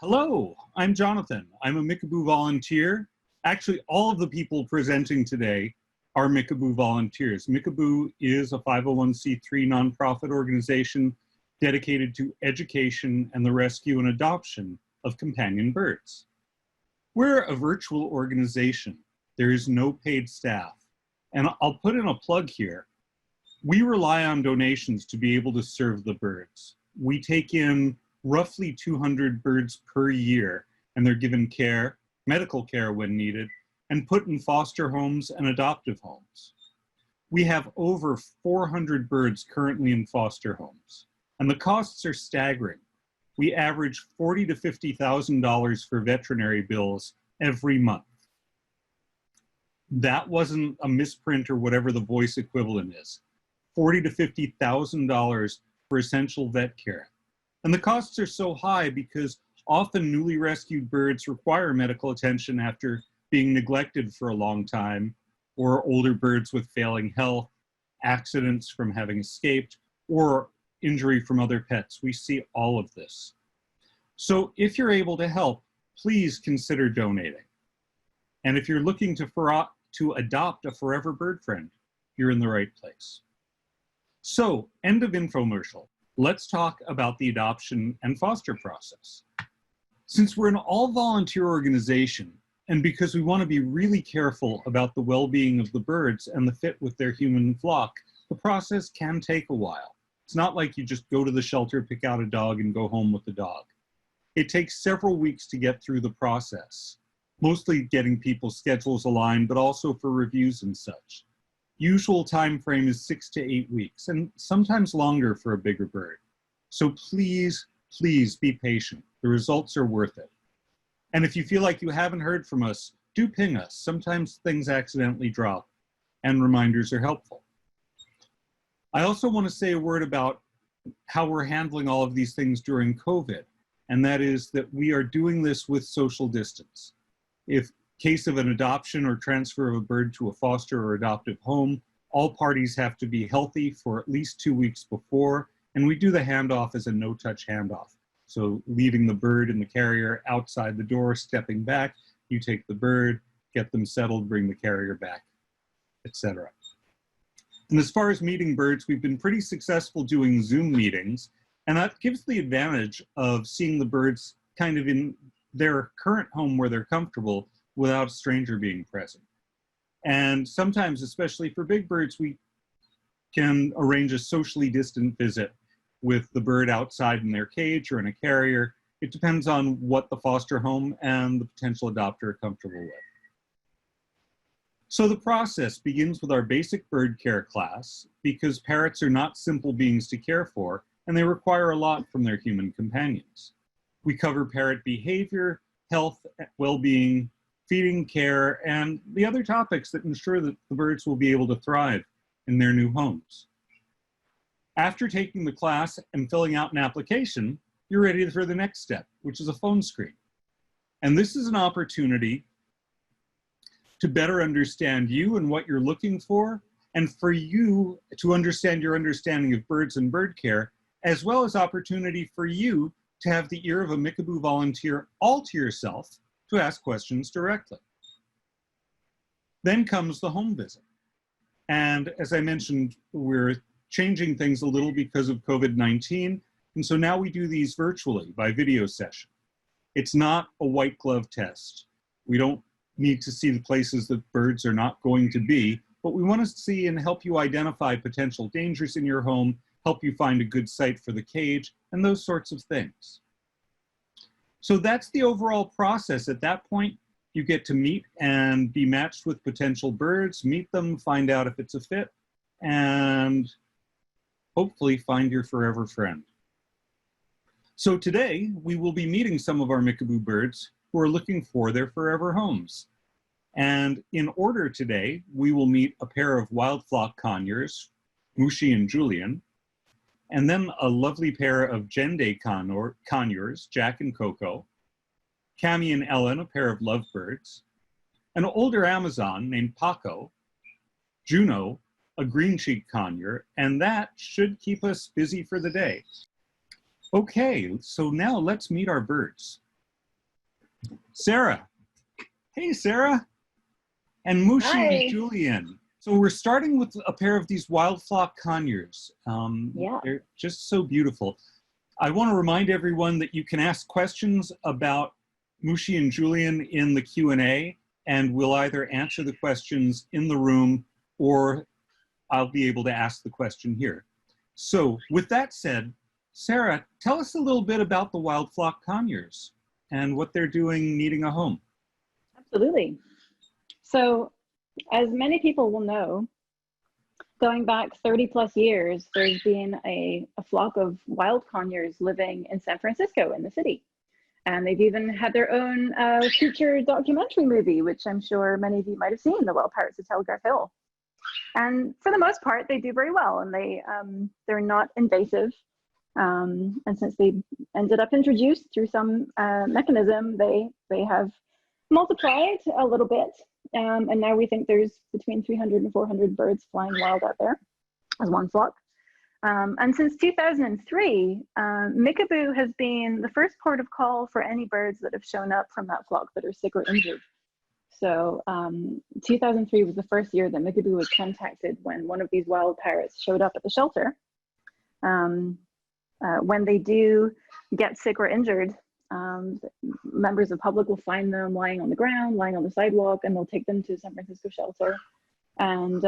Hello, I'm Jonathan. I'm a Mickaboo volunteer. Actually, all of the people presenting today are Mickaboo volunteers. Mickaboo is a 501c3 nonprofit organization dedicated to education and the rescue and adoption of companion birds. We're a virtual organization. There is no paid staff. And I'll put in a plug here. We rely on donations to be able to serve the birds. We take in roughly 200 birds per year, and they're given care, medical care when needed, and put in foster homes and adoptive homes. We have over 400 birds currently in foster homes, and the costs are staggering. We average $40,000 to $50,000 for veterinary bills every month. That wasn't a misprint or whatever the voice equivalent is. $40,000 to $50,000 for essential vet care. And the costs are so high because often newly rescued birds require medical attention after being neglected for a long time, or older birds with failing health, accidents from having escaped, or injury from other pets. We see all of this. So if you're able to help, please consider donating. And if you're looking to adopt a forever bird friend, you're in the right place. So, end of infomercial. Let's talk about the adoption and foster process. Since we're an all-volunteer organization, and because we want to be really careful about the well-being of the birds and the fit with their human flock, the process can take a while. It's not like you just go to the shelter, pick out a dog, and go home with the dog. It takes several weeks to get through the process, mostly getting people's schedules aligned, but also for reviews and such. Usual time frame is 6 to 8 weeks, and sometimes longer for a bigger bird. So please, please be patient. The results are worth it. And if you feel like you haven't heard from us, do ping us. Sometimes things accidentally drop, and reminders are helpful. I also want to say a word about how we're handling all of these things during COVID, and that is that we are doing this with social distance. If case of an adoption or transfer of a bird to a foster or adoptive home, all parties have to be healthy for at least 2 weeks before, and we do the handoff as a no-touch handoff. So leaving the bird in the carrier outside the door, stepping back, you take the bird, get them settled, bring the carrier back, etc. And as far as meeting birds, we've been pretty successful doing Zoom meetings, and that gives the advantage of seeing the birds kind of in their current home where they're comfortable, without a stranger being present. And sometimes, especially for big birds, we can arrange a socially distant visit with the bird outside in their cage or in a carrier. It depends on what the foster home and the potential adopter are comfortable with. So the process begins with our basic bird care class, because parrots are not simple beings to care for, and they require a lot from their human companions. We cover parrot behavior, health, well-being, feeding care, and the other topics that ensure that the birds will be able to thrive in their new homes. After taking the class and filling out an application, you're ready for the next step, which is a phone screen. And this is an opportunity to better understand you and what you're looking for, and for you to understand your understanding of birds and bird care, as well as opportunity for you to have the ear of a Mickaboo volunteer all to yourself to ask questions directly. Then comes the home visit. And as I mentioned, we're changing things a little because of COVID-19. And so now we do these virtually by video session. It's not a white glove test. We don't need to see the places that birds are not going to be, but we want to see and help you identify potential dangers in your home, help you find a good site for the cage, and those sorts of things. So that's the overall process. At that point, you get to meet and be matched with potential birds, meet them, find out if it's a fit, and hopefully find your forever friend. So today, we will be meeting some of our Mickaboo birds who are looking for their forever homes. And in order today, we will meet a pair of wild flock conures, Mooshi and Julian, and then a lovely pair of Jenday conures, Jack and Coco, Cammy and Ellen, a pair of lovebirds, an older Amazon named Paco, Juno, a green cheek conure, and that should keep us busy for the day. Okay, so now let's meet our birds. Sarah. Hey, Sarah. And Mooshi and Julian. So we're starting with a pair of these wild flock conures. They're just so beautiful. I want to remind everyone that you can ask questions about Mooshi and Julian in the Q&A, and we'll either answer the questions in the room or I'll be able to ask the question here. So with that said, Sarah, tell us a little bit about the wild flock conures and what they're doing needing a home. Absolutely. So as many people will know, going back 30 plus years, there's been a flock of wild conures living in San Francisco in the city. And they've even had their own feature documentary movie, which I'm sure many of you might have seen, The Parrots of Telegraph Hill. And for the most part, they do very well, and they're not invasive. And since they ended up introduced through some mechanism, they have multiplied a little bit. And now we think there's between 300 and 400 birds flying wild out there as one flock. And since 2003, Mickaboo has been the first port of call for any birds that have shown up from that flock that are sick or injured. So 2003 was the first year that Mickaboo was contacted when one of these wild parrots showed up at the shelter. When they do get sick or injured, members of the public will find them lying on the ground, lying on the sidewalk, and they'll take them to San Francisco shelter. And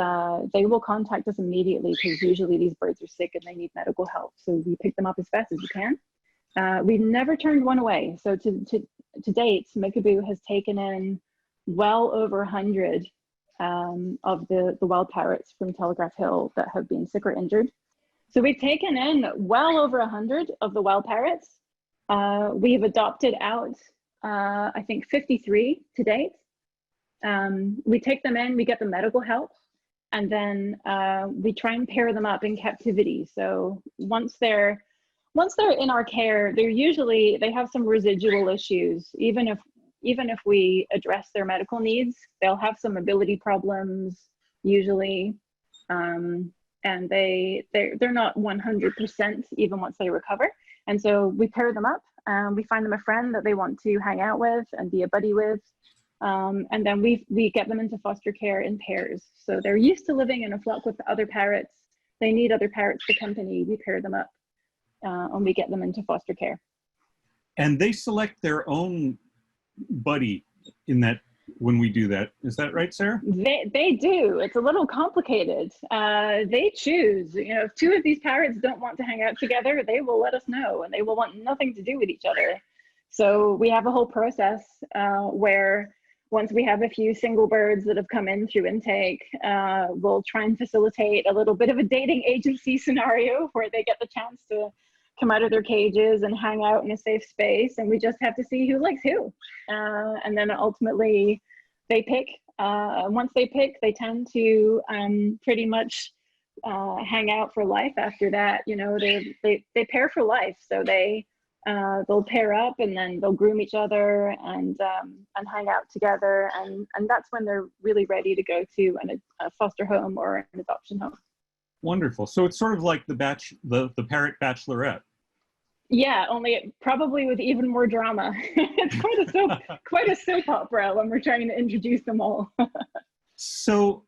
they will contact us immediately because usually these birds are sick and they need medical help. So we pick them up as fast as we can. We've never turned one away. So to date, Mickaboo has taken in well over 100 of the wild parrots from Telegraph Hill that have been sick or injured. So we've taken in well over 100 of the wild parrots. We've adopted out, I think, 53 to date. We take them in, we get the medical help, and then we try and pair them up in captivity. So once they're in our care, they have some residual issues. Even if we address their medical needs, they'll have some mobility problems usually, and they're not 100% even once they recover. And so we pair them up, we find them a friend that they want to hang out with and be a buddy with. And then we get them into foster care in pairs. So they're used to living in a flock with other parrots. They need other parrots for company. We pair them up and we get them into foster care. And they select their own buddy in that when we do that. Is that right, Sarah? They do. It's a little complicated. They choose. If two of these parrots don't want to hang out together, they will let us know, and they will want nothing to do with each other. So we have a whole process where once we have a few single birds that have come in through intake, we'll try and facilitate a little bit of a dating agency scenario where they get the chance to come out of their cages and hang out in a safe space, and we just have to see who likes who. And then ultimately they pick. Once they pick, they tend to pretty much hang out for life after that. They pair for life, so they'll pair up and then they'll groom each other and hang out together, and that's when they're really ready to go to a foster home or an adoption home. Wonderful. So it's sort of like the parrot bachelorette. Yeah, only probably with even more drama. It's quite a soap opera when we're trying to introduce them all. So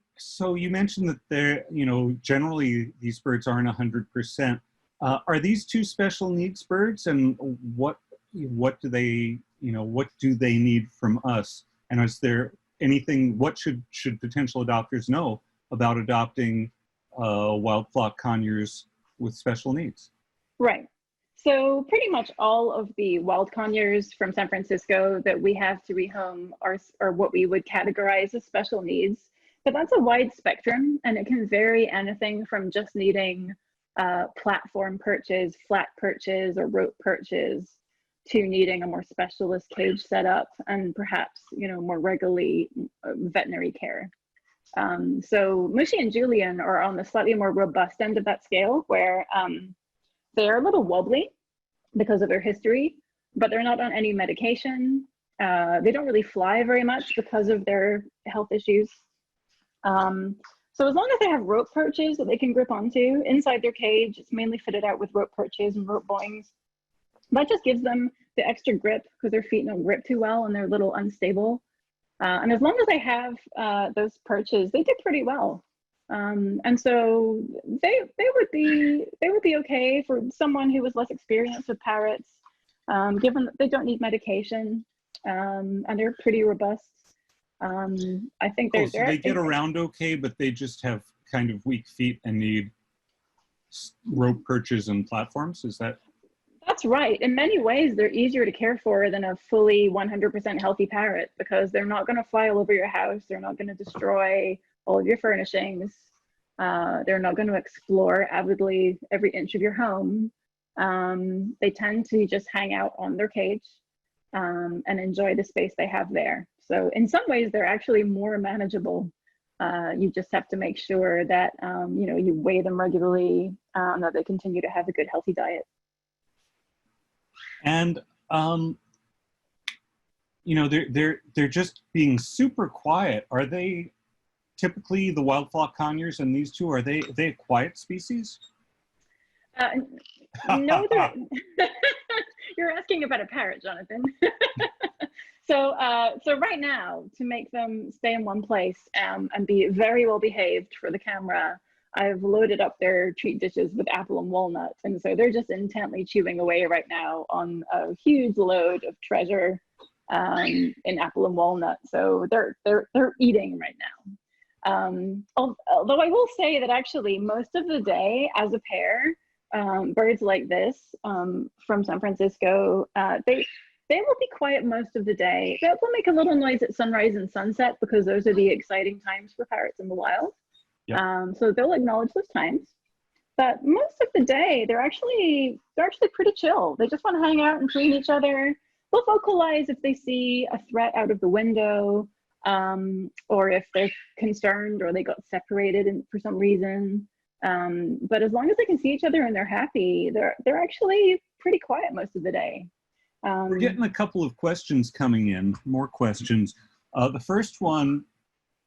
you mentioned that they're, generally these birds aren't 100%. Are these two special needs birds, and what do they need from us? And is there anything? What should potential adopters know about adopting wild flock conures with special needs? Right. So pretty much all of the wild conures from San Francisco that we have to rehome are what we would categorize as special needs. But that's a wide spectrum, and it can vary anything from just needing platform perches, flat perches, or rope perches, to needing a more specialist cage setup and perhaps more regularly veterinary care. So Mooshi and Julian are on the slightly more robust end of that scale, where they are a little wobbly because of their history, but they're not on any medication. They don't really fly very much because of their health issues. So as long as they have rope perches that they can grip onto inside their cage, it's mainly fitted out with rope perches and rope boings. That just gives them the extra grip because their feet don't grip too well and they're a little unstable. And as long as I have those perches, they do pretty well. And so they would be okay for someone who was less experienced with parrots, given that they don't need medication, and they're pretty robust. I think cool. So they get around okay, but they just have kind of weak feet and need rope perches and platforms. Is that? That's right. In many ways, they're easier to care for than a fully 100% healthy parrot because they're not going to fly all over your house. They're not going to destroy all of your furnishings. They're not going to explore avidly every inch of your home. They tend to just hang out on their cage and enjoy the space they have there. So in some ways, they're actually more manageable. You just have to make sure that you weigh them regularly, that they continue to have a good, healthy diet. And they're just being super quiet. Are they typically the wild flock conures and these two? Are they a quiet species? No, you're asking about a parrot, Jonathan. So right now, to make them stay in one place and be very well behaved for the camera, I've loaded up their treat dishes with apple and walnut. And so they're just intently chewing away right now on a huge load of treasure in apple and walnut. So they're eating right now. Although I will say that actually most of the day as a pair, birds like this from San Francisco, they will be quiet most of the day. They'll make a little noise at sunrise and sunset because those are the exciting times for parrots in the wild. Yep. So they'll acknowledge those times. But most of the day, they're actually pretty chill. They just want to hang out and clean each other. They'll vocalize if they see a threat out of the window, or if they're concerned or they got separated for some reason. But as long as they can see each other and they're happy, they're actually pretty quiet most of the day. We're getting a couple of questions coming in, more questions. The first one,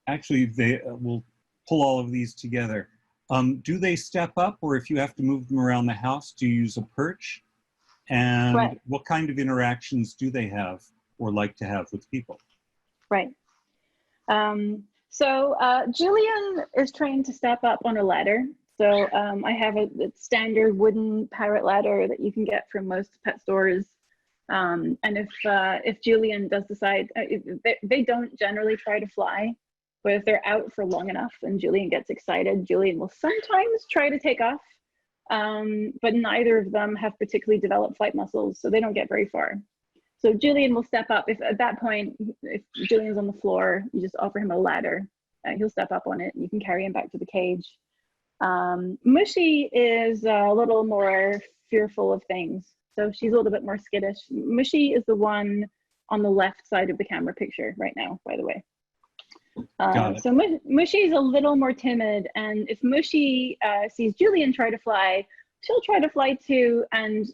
actually, they will pull all of these together. Do they step up, or if you have to move them around the house, do you use a perch? And right. What kind of interactions do they have or like to have with people? Right. So Julian is trained to step up on a ladder. So I have a standard wooden parrot ladder that you can get from most pet stores. And if Julian does decide, they don't generally try to fly, but if they're out for long enough and Julian gets excited, Julian will sometimes try to take off, but neither of them have particularly developed flight muscles, so they don't get very far. So Julian will step up. If at that point, if Julian's on the floor, you just offer him a ladder, he'll step up on it and you can carry him back to the cage. Mooshi is a little more fearful of things. So she's a little bit more skittish. Mooshi is the one on the left side of the camera picture right now, by the way. So Mooshi is a little more timid, and if Mooshi sees Julian try to fly, she'll try to fly too, and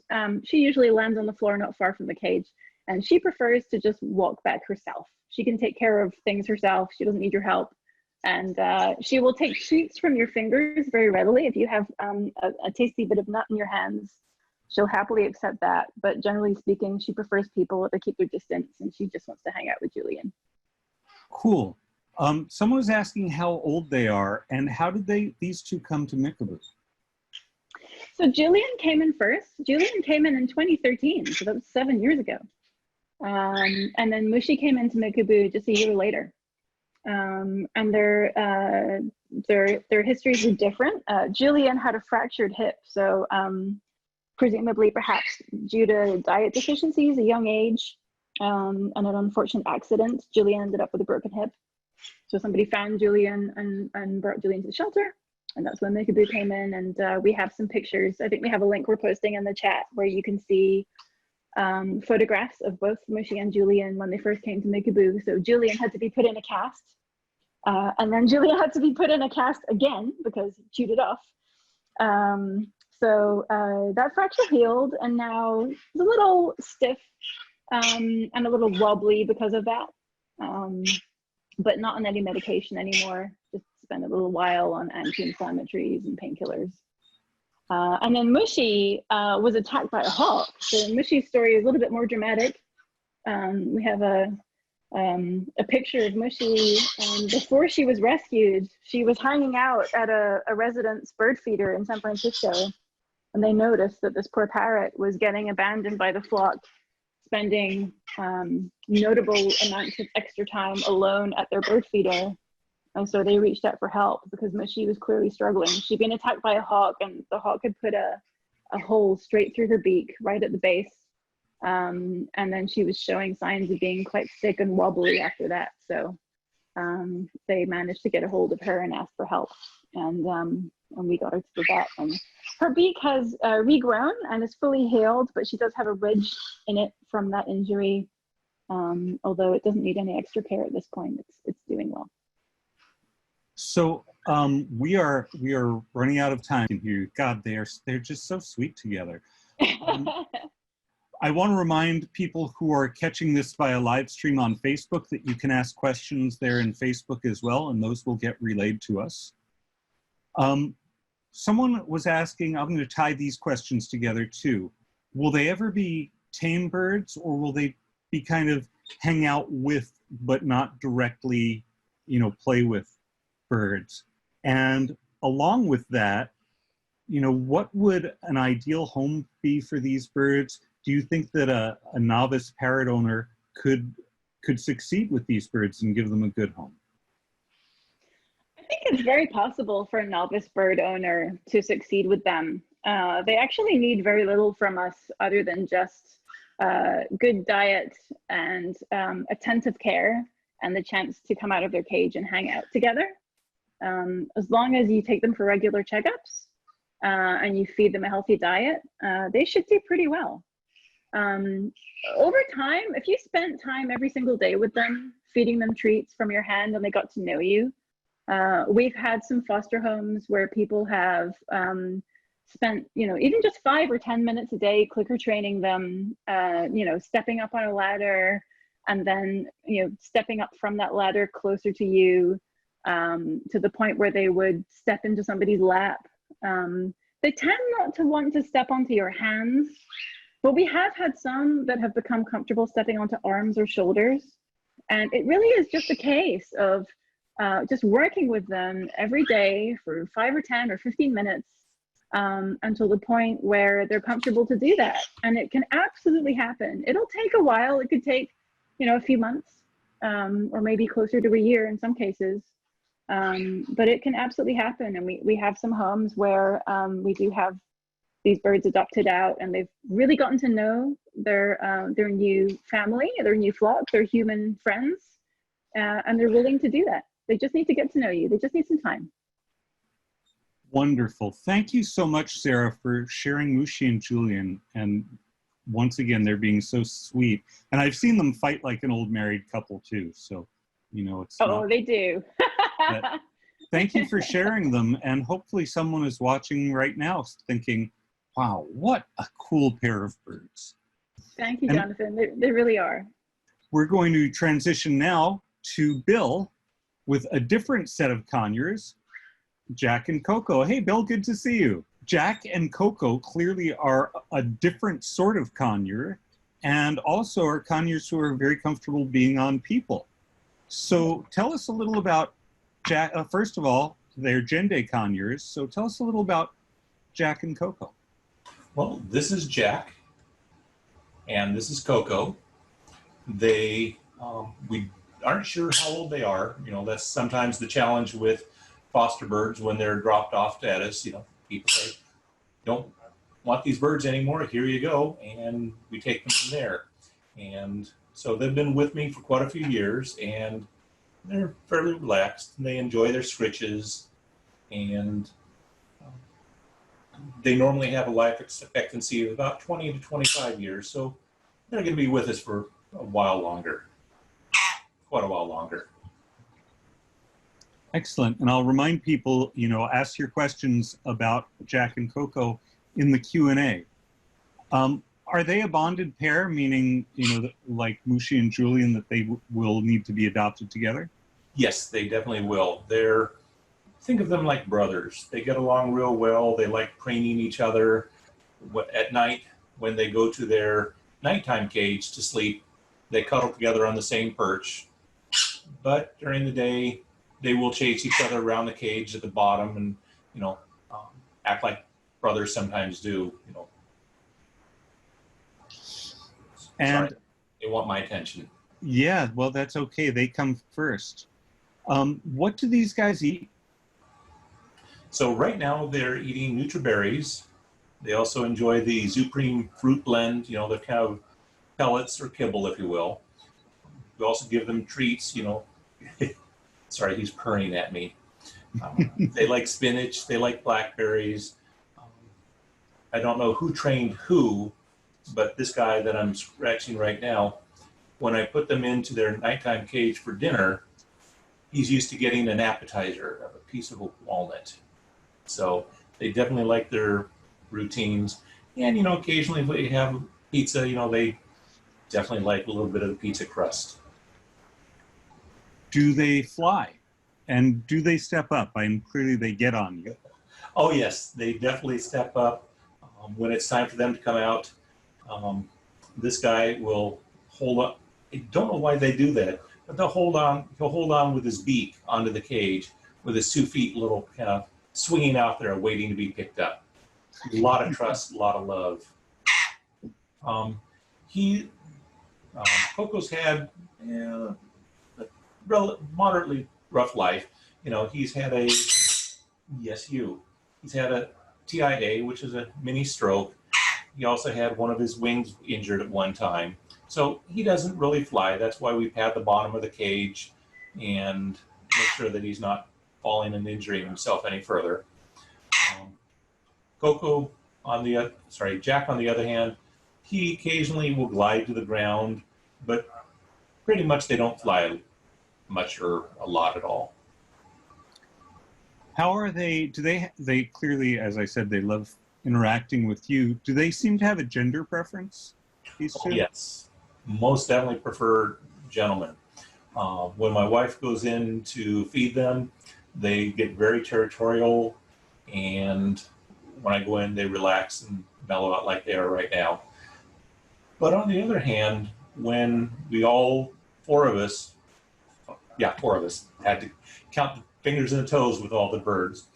she usually lands on the floor not far from the cage, and she prefers to just walk back herself. She can take care of things herself. She doesn't need your help, and she will take treats from your fingers very readily. If you have a tasty bit of nut in your hands, she'll happily accept that, but generally speaking, she prefers people to keep their distance, and she just wants to hang out with Julian. Cool. Someone was asking how old they are, and how did these two come to Mickaboo? So Julian came in first. Julian came in 2013, so that was 7 years ago. And then Mooshi came into Mickaboo just a year later. And their histories are different. Julian had a fractured hip, so presumably perhaps due to diet deficiencies at a young age and an unfortunate accident, Julian ended up with a broken hip. So somebody found Julian and brought Julian to the shelter, and that's when Mickaboo came in. And we have some pictures. I think we have a link we're posting in the chat where you can see photographs of both Mooshi and Julian when they first came to Mickaboo. So Julian had to be put in a cast, and then Julian had to be put in a cast again because he chewed it off. So that fracture healed, and now it's a little stiff and a little wobbly because of that. But not on any medication anymore. Just spend a little while on anti-inflammatories and painkillers. And then Mooshi was attacked by a hawk. So Mooshi's story is a little bit more dramatic. We have a picture of Mooshi. Before she was rescued, she was hanging out at a residence bird feeder in San Francisco. And they noticed that this poor parrot was getting abandoned by the flock, spending notable amounts of extra time alone at their bird feeder. And so they reached out for help because Mooshi was clearly struggling. She'd been attacked by a hawk, and the hawk had put a hole straight through her beak, right at the base. And then she was showing signs of being quite sick and wobbly after that. So they managed to get a hold of her and ask for help. And we got her to the vet. And her beak has regrown and is fully healed, but she does have a ridge in it from that injury. Although it doesn't need any extra care at this point, it's doing well. So we are running out of time here. God, they're just so sweet together. I want to remind people who are catching this via live stream on Facebook that you can ask questions there in Facebook as well, and those will get relayed to us. Someone was asking, I'm going to tie these questions together too. Will they ever be tame birds, or will they be kind of hang out with, but not directly, play with birds? And along with that, what would an ideal home be for these birds? Do you think that a novice parrot owner could succeed with these birds and give them a good home? I think it's very possible for a novice bird owner to succeed with them. They actually need very little from us other than just good diet and attentive care and the chance to come out of their cage and hang out together. As long as you take them for regular checkups and you feed them a healthy diet, they should do pretty well. Over time, if you spent time every single day with them, feeding them treats from your hand and they got to know you, we've had some foster homes where people have spent, even just 5 or 10 minutes a day clicker training them, stepping up on a ladder and then, stepping up from that ladder closer to you, to the point where they would step into somebody's lap. They tend not to want to step onto your hands, but we have had some that have become comfortable stepping onto arms or shoulders. And it really is just a case of just working with them every day for 5 or 10 or 15 minutes until the point where they're comfortable to do that. And it can absolutely happen. It'll take a while. It could take, a few months or maybe closer to a year in some cases. But it can absolutely happen. And we have some homes where we do have these birds adopted out, and they've really gotten to know their new family, their new flock, their human friends, and they're willing to do that. They just need to get to know you. They just need some time. Wonderful. Thank you so much, Sarah, for sharing Mooshi and Julian. And once again, they're being so sweet. And I've seen them fight like an old married couple too. So, it's they do. Thank you for sharing them. And hopefully someone is watching right now thinking, wow, what a cool pair of birds. Thank you, Jonathan. They really are. We're going to transition now to Bill with a different set of conures, Jack and Coco. Hey, Bill, good to see you. Jack and Coco clearly are a different sort of conure, and also are conures who are very comfortable being on people. So tell us a little about Jack. First of all, they're Jenday conures. So tell us a little about Jack and Coco. Well, this is Jack, and this is Coco. They, we aren't sure how old they are. That's sometimes the challenge with foster birds when they're dropped off at us. People say, don't want these birds anymore, here you go, and we take them from there. And so they've been with me for quite a few years, and they're fairly relaxed, and they enjoy their scritches, and they normally have a life expectancy of about 20 to 25 years, so they're going to be with us for a while longer, quite a while longer. Excellent. And I'll remind people, ask your questions about Jack and Coco in the Q&A. Are they a bonded pair, meaning, like Mooshi and Julian, that they will need to be adopted together? Yes, they definitely will. They're think of them like brothers. They get along real well. They like preening each other. At night, when they go to their nighttime cage to sleep, they cuddle together on the same perch. But during the day, they will chase each other around the cage at the bottom and, act like brothers sometimes do, And Sorry, they want my attention. yeah, well, that's okay. They come first. What do these guys eat? So right now they're eating Nutriberries. They also enjoy the Zupreme fruit blend, they're kind of pellets or kibble, if you will. We also give them treats, Sorry, he's purring at me. They like spinach, they like blackberries. I don't know who trained who, but this guy that I'm scratching right now, when I put them into their nighttime cage for dinner, he's used to getting an appetizer of a piece of walnut. So they definitely like their routines. And, occasionally if they have pizza, they definitely like a little bit of the pizza crust. Do they fly? And do they step up? Clearly they get on you. Oh, yes, they definitely step up. When it's time for them to come out, this guy will hold up. I don't know why they do that, but he'll hold on with his beak onto the cage with his 2 feet little kind of swinging out there waiting to be picked up. A lot of trust, a lot of love. Coco's had a moderately rough life. He's had he's had a TIA, which is a mini stroke. He also had one of his wings injured at one time. So he doesn't really fly. That's why we pad the bottom of the cage and make sure that he's not falling and injuring himself any further. Jack on the other hand, he occasionally will glide to the ground, but pretty much they don't fly much or a lot at all. How are they? They clearly, as I said, they love interacting with you. Do they seem to have a gender preference? These two? Yes, most definitely prefer gentlemen. When my wife goes in to feed them, they get very territorial, and when I go in, they relax and mellow out like they are right now. But on the other hand, when four of us, had to count the fingers and the toes with all the birds.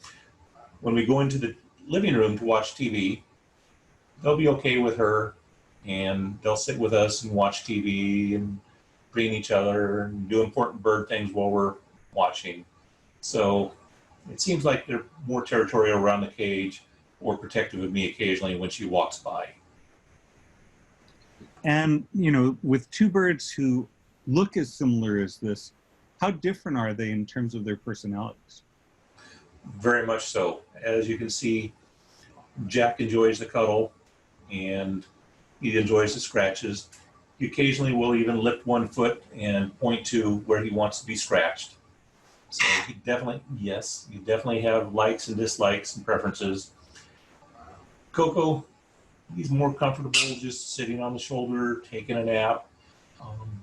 When we go into the living room to watch TV, they'll be okay with her, and they'll sit with us and watch TV and preen each other and do important bird things while we're watching. So it seems like they're more territorial around the cage or protective of me occasionally when she walks by. And, with two birds who look as similar as this, how different are they in terms of their personalities? Very much so. As you can see, Jack enjoys the cuddle and he enjoys the scratches. He occasionally will even lift one foot and point to where he wants to be scratched. So you definitely have likes and dislikes and preferences. Coco, he's more comfortable just sitting on the shoulder, taking a nap,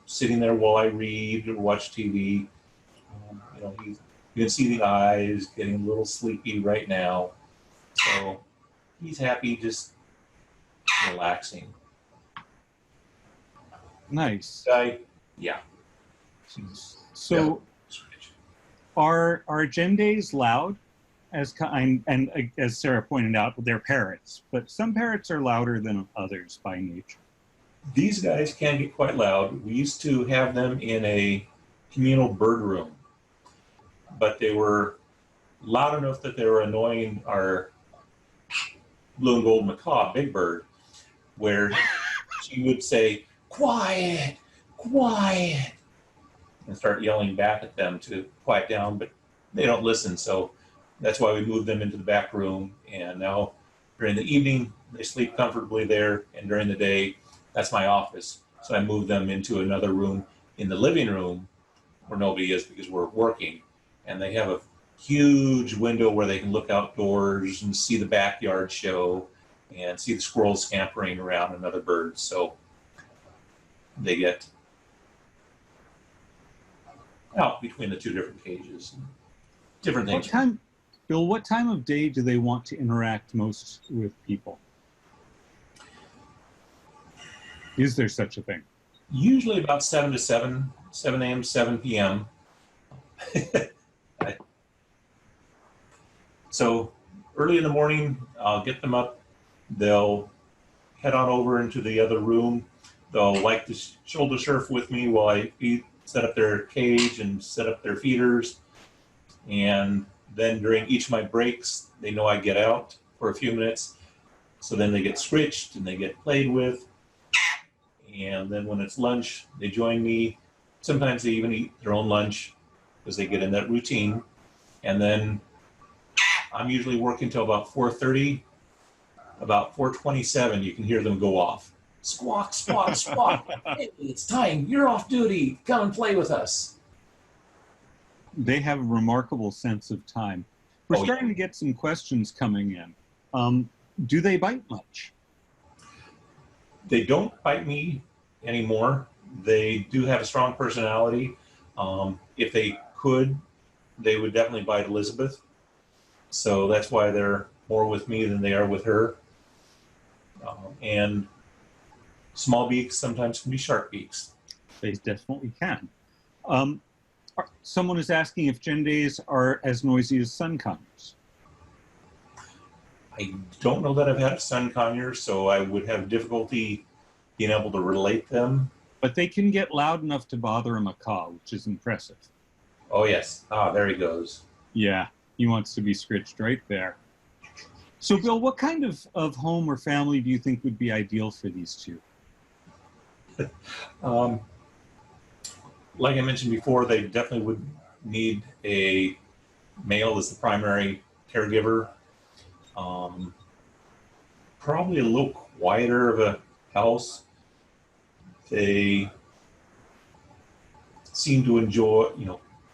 sitting there while I read or watch TV. You can see the eyes getting a little sleepy right now. So he's happy just relaxing. Nice. Yeah. So are Jendays loud? As Sarah pointed out, they're parrots, but some parrots are louder than others by nature. These guys can get quite loud. We used to have them in a communal bird room, but they were loud enough that they were annoying our blue and gold macaw, big bird, where she would say, "Quiet, quiet," and start yelling back at them to quiet down, but they don't listen. So that's why we moved them into the back room. And now during the evening, they sleep comfortably there. And during the day, that's my office. So I moved them into another room in the living room where nobody is because we're working. And they have a huge window where they can look outdoors and see the backyard show and see the squirrels scampering around and other birds. So they get out between the two different cages. Different things. Bill, what time of day do they want to interact most with people? Is there such a thing? Usually about 7 to 7 a.m., 7 p.m. So early in the morning, I'll get them up. They'll head on over into the other room. They'll like to shoulder surf with me while I set up their cage and set up their feeders. And then during each of my breaks, they know I get out for a few minutes. So then they get scritched and they get played with. And then when it's lunch, they join me. Sometimes they even eat their own lunch because they get in that routine. And then I'm usually working till about 4:30. About 4:27, you can hear them go off. Squawk, squawk, squawk. Hey, it's time. You're off duty. Come and play with us. They have a remarkable sense of time. We're starting to get some questions coming in. Do they bite much? They don't bite me anymore. They do have a strong personality. If they could, they would definitely bite Elizabeth. So that's why they're more with me than they are with her. And small beaks sometimes can be sharp beaks. They definitely can. Someone is asking if Jendays are as noisy as sun conures. I don't know that I've had a sun conure, so I would have difficulty being able to relate them. But they can get loud enough to bother a macaw, which is impressive. Oh, yes. Ah, there he goes. Yeah, he wants to be scritched right there. So, Bill, what kind of home or family do you think would be ideal for these two? Like I mentioned before, they definitely would need a male as the primary caregiver. Probably a little quieter of a house. They seem to enjoy,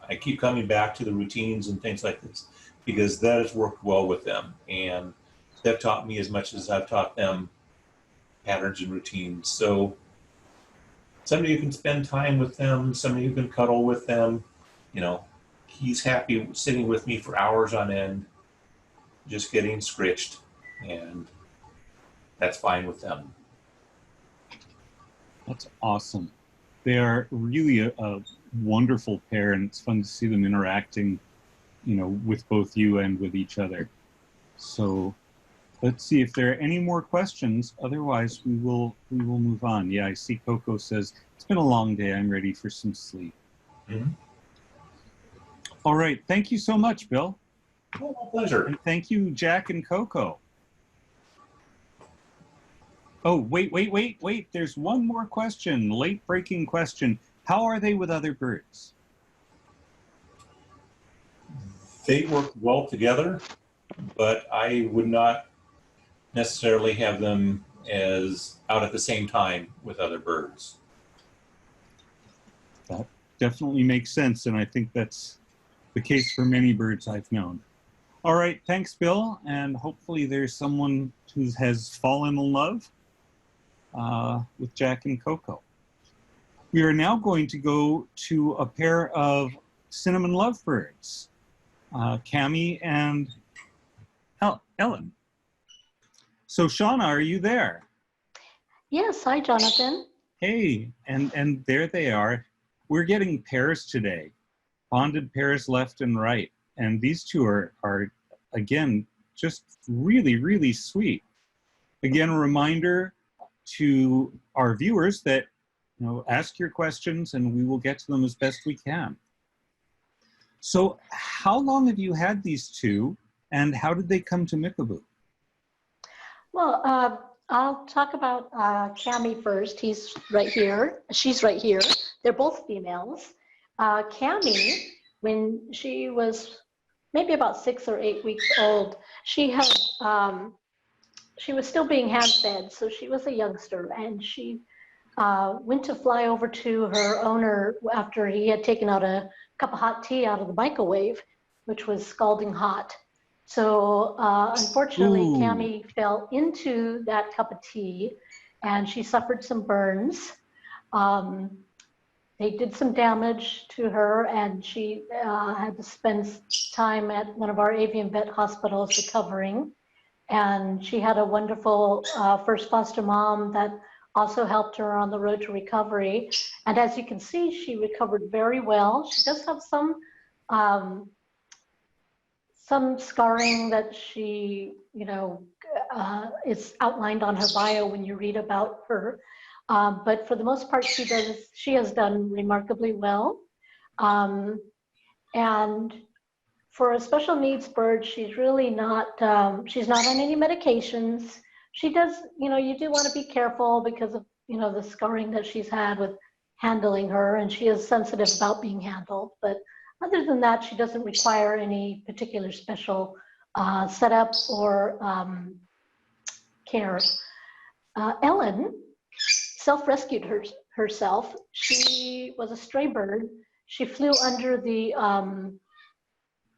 I keep coming back to the routines and things like this because that has worked well with them. And they've taught me as much as I've taught them patterns and routines. So somebody who can spend time with them, somebody who can cuddle with them, he's happy sitting with me for hours on end, just getting scritched, and that's fine with them. That's awesome. They are really a wonderful pair, and it's fun to see them interacting, with both you and with each other. So let's see if there are any more questions. Otherwise, we will move on. Yeah, I see Coco says, it's been a long day. I'm ready for some sleep. Mm-hmm. All right. Thank you so much, Bill. Oh, my pleasure. And thank you, Jack and Coco. Oh, wait. There's one more question, late-breaking question. How are they with other birds? They work well together, but I would not necessarily have them as out at the same time with other birds. That definitely makes sense, and I think that's the case for many birds I've known. All right, thanks, Bill, and hopefully there's someone who has fallen in love with Jack and Coco. We are now going to go to a pair of cinnamon lovebirds, Cammy and Ellen. So Shauna, are you there? Yes, hi, Jonathan. Hey, and there they are. We're getting pairs today, bonded pairs left and right. And these two are again, just really, really sweet. Again, a reminder to our viewers that, ask your questions and we will get to them as best we can. So how long have you had these two and how did they come to Mickaboo? Well, I'll talk about Cammy first. He's right here. She's right here. They're both females. Cammy, when she was maybe about 6 or 8 weeks old, she was still being hand fed, so she was a youngster, and she went to fly over to her owner after he had taken out a cup of hot tea out of the microwave, which was scalding hot. So unfortunately, Ooh. Cammy fell into that cup of tea and she suffered some burns. they did some damage to her, and she had to spend time at one of our avian vet hospitals recovering. And she had a wonderful first foster mom that also helped her on the road to recovery. And as you can see, she recovered very well. She does have some scarring that she, is outlined on her bio when you read about her. But for the most part, she has done remarkably well. And for a special needs bird, she's really not, she's not on any medications. She does, you do want to be careful because of, the scarring that she's had with handling her, and she is sensitive about being handled. But other than that, she doesn't require any particular special setup or care. Ellen self-rescued herself. She was a stray bird. She flew under the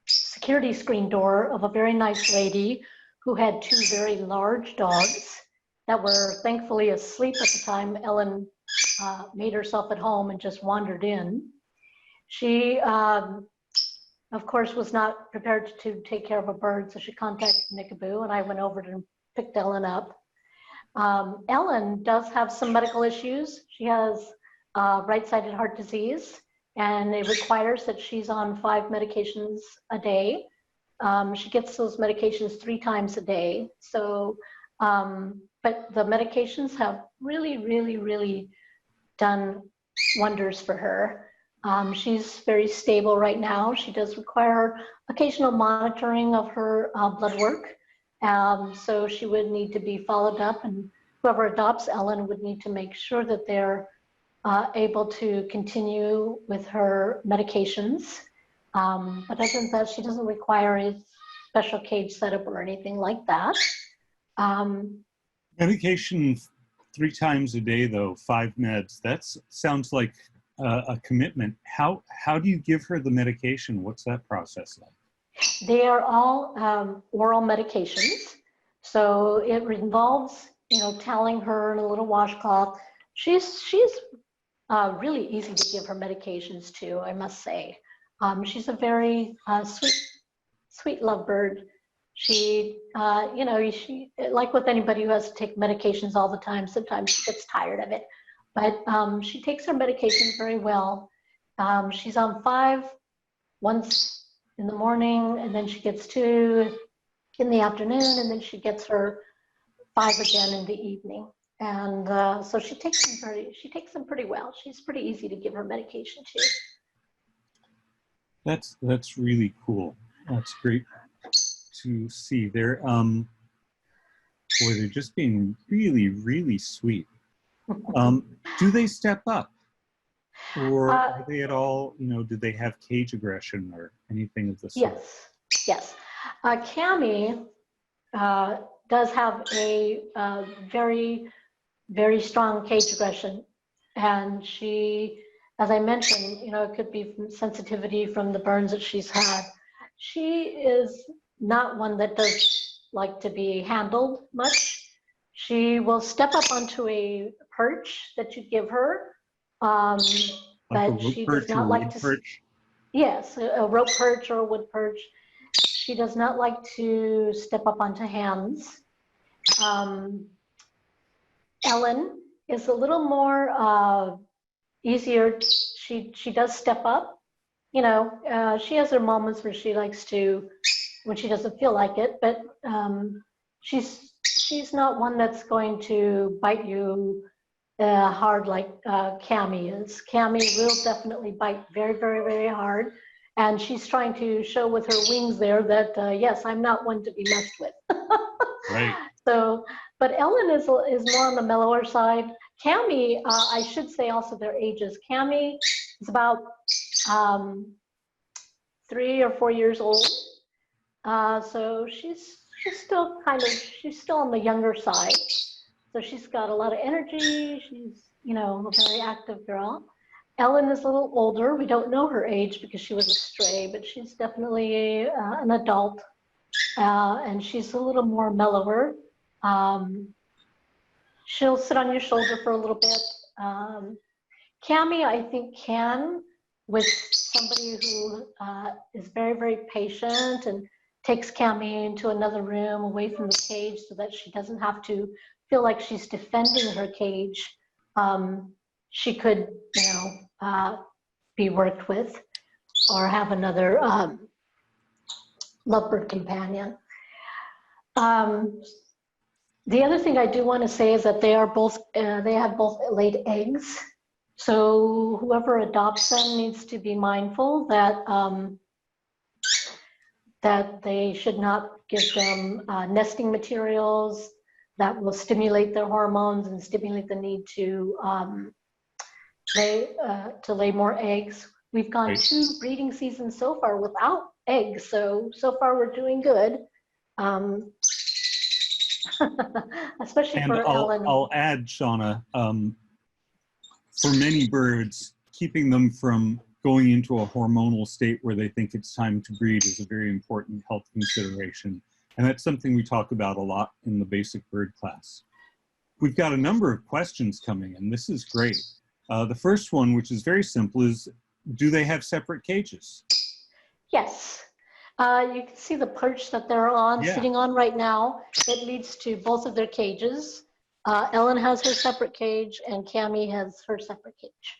security screen door of a very nice lady who had two very large dogs that were thankfully asleep at the time Ellen made herself at home and just wandered in. She, of course, was not prepared to take care of a bird, so she contacted Mickaboo, and I went over and picked Ellen up. Ellen does have some medical issues. She has right-sided heart disease, and it requires that she's on 5 medications a day. She gets those medications 3 times a day. So, but the medications have really, really, really done wonders for her. She's very stable right now. She does require occasional monitoring of her blood work. So she would need to be followed up, and whoever adopts Ellen would need to make sure that they're able to continue with her medications. But other than that, she doesn't require a special cage setup or anything like that. Medication 3 times a day, though, 5 meds, that sounds like a commitment. How do you give her the medication? What's that process like? They are all oral medications. So it involves, toweling her in a little washcloth. She's really easy to give her medications to, I must say. She's a very sweet lovebird. She, she, like with anybody who has to take medications all the time, sometimes she gets tired of it. But she takes her medications very well. She's on 5 once in the morning, and then she gets 2 in the afternoon, and then she gets her 5 again in the evening. And so she takes them pretty well. She's pretty easy to give her medication to. That's really cool. That's great to see. They're they're just being really, really sweet. Do they step up, or are they at all? Do they have cage aggression or anything of the sort? Yes. Cammy does have a very, very strong cage aggression, and she, as I mentioned, it could be from sensitivity from the burns that she's had. She is not one that does like to be handled much. She will step up onto a perch that you give her, but she does not like to. Perch? Yes, a rope perch or a wood perch. She does not like to step up onto hands. Ellen is a little more easier. She does step up. She has her moments where she likes to, when she doesn't feel like it, but she's not one that's going to bite you hard like Cammy is. Cammy will definitely bite very, very, very hard. And she's trying to show with her wings there that, yes, I'm not one to be messed with. Right. So, but Ellen is more on the mellower side. Cammy, I should say also their ages. Cammy is about 3 or 4 years old. So she's still she's still on the younger side. So she's got a lot of energy. She's, a very active girl. Ellen is a little older. We don't know her age because she was a stray, but she's definitely an adult. And she's a little more mellower. She'll sit on your shoulder for a little bit. Cammy, I think, can, with somebody who is very, very patient and takes Cammy into another room away from the cage so that she doesn't have to feel like she's defending her cage. She could, be worked with or have another lovebird companion. The other thing I do want to say is that they have both laid eggs. So whoever adopts them needs to be mindful that that they should not give them nesting materials that will stimulate their hormones and stimulate the need to lay more eggs. We've gone 2 breeding seasons so far without eggs, so far we're doing good. Especially And for Ellen. I'll add, Shauna, for many birds, keeping them from going into a hormonal state where they think it's time to breed is a very important health consideration. And that's something we talk about a lot in the basic bird class. We've got a number of questions coming in. This is great. The first one, which is very simple, is do they have separate cages? Yes. You can see the perch that they're on, sitting on right now. It leads to both of their cages. Ellen has her separate cage and Cammy has her separate cage.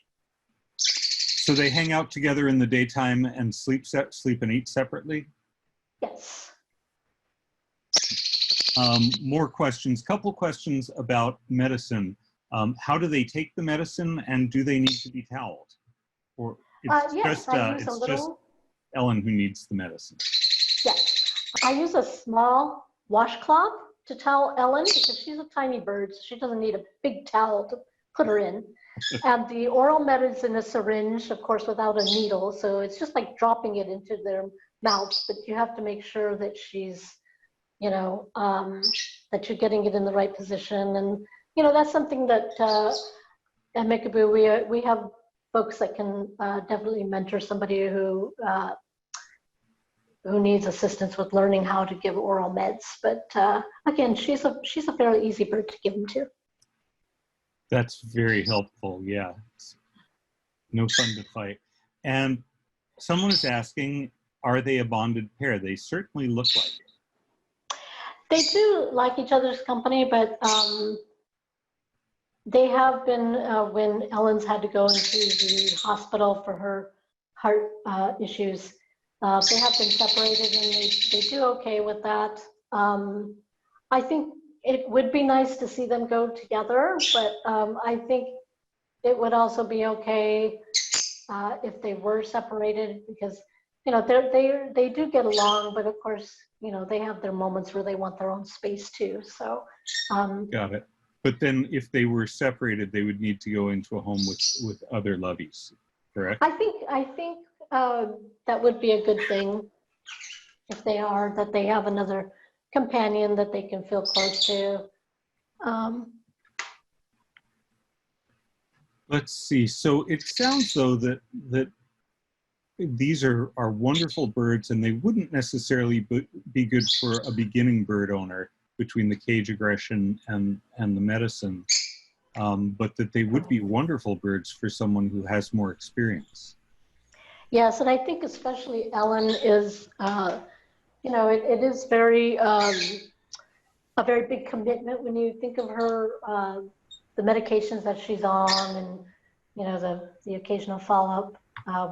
So they hang out together in the daytime and sleep and eat separately? Yes. More questions, couple questions about medicine. How do they take the medicine and do they need to be toweled? Or it's just Ellen who needs the medicine. Yes, I use a small washcloth to towel Ellen because she's a tiny bird, so she doesn't need a big towel to put her in. And the oral med is in a syringe, of course, without a needle, so it's just like dropping it into their mouths, but you have to make sure that she's, that you're getting it in the right position. And, that's something that at Mickaboo, we have folks that can definitely mentor somebody who needs assistance with learning how to give oral meds. But again, she's a fairly easy bird to give them to. That's very helpful. Yeah, it's no fun to fight. And someone is asking, are they a bonded pair? They certainly look like it. They do like each other's company, but they have been, when Ellen's had to go into the hospital for her heart issues, they have been separated and they do okay with that. I think it would be nice to see them go together, but I think it would also be okay if they were separated because, they do get along, but of course, they have their moments where they want their own space too. So. Got it. But then if they were separated, they would need to go into a home with other loveys, correct? I think that would be a good thing if they are, that they have another companion that they can feel close to. Let's see. So it sounds though that these are wonderful birds and they wouldn't necessarily be good for a beginning bird owner between the cage aggression and the medicine, but that they would be wonderful birds for someone who has more experience. Yes, and I think especially Ellen is, it is very, a very big commitment when you think of her, the medications that she's on and, the occasional follow-up